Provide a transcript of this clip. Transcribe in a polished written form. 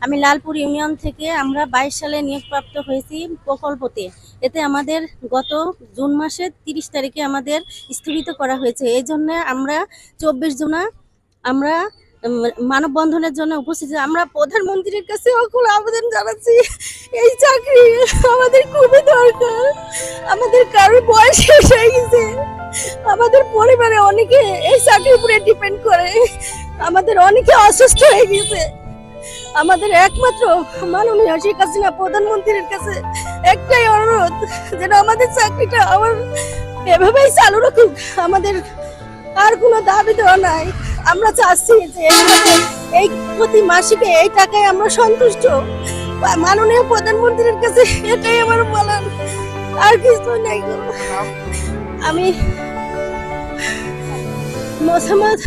আমি লালপুর ইউনিয়ন থেকে আমরা 22 সালে নিয়োগপ্রাপ্ত হয়েছি প্রকল্পতে। এতে আমাদের গত জুন মাসের 30 তারিখে আমাদের স্থগিত করা হয়েছে। এই জন্য আমরা 24 জনা আমরা মানববন্ধনের জন্য উপস্থিত। আমরা প্রধানমন্ত্রীর কাছে অকুল আবেদন জানাচ্ছি, এই চাকরি আমাদের খুবই দরকার। আমাদের কারোর বয়স শেষ হয়ে গেছে, আমাদের পরিবারে অনেকে এই চাকরির উপরে ডিপেন্ড করে, আমাদের অনেকে অসুস্থ হয়ে গেছে। আমাদের একমাত্র মাননীয় শেখ হাসিনা প্রধানমন্ত্রীর কাছে একটাই অনুরোধ, যেন আমাদের চাকরিটা আবার এভাবেই চালু রাখুক। আমাদের আর কোনো দাবি দেওয়া নাই। আমরা চাচ্ছি যে এই প্রতি মাসিকে এই টাকায় আমরা সন্তুষ্ট। মাননীয় প্রধানমন্ত্রীর কাছে এটাই আমার বলার, আর কিছু নেই। আমি মোসাম্মদ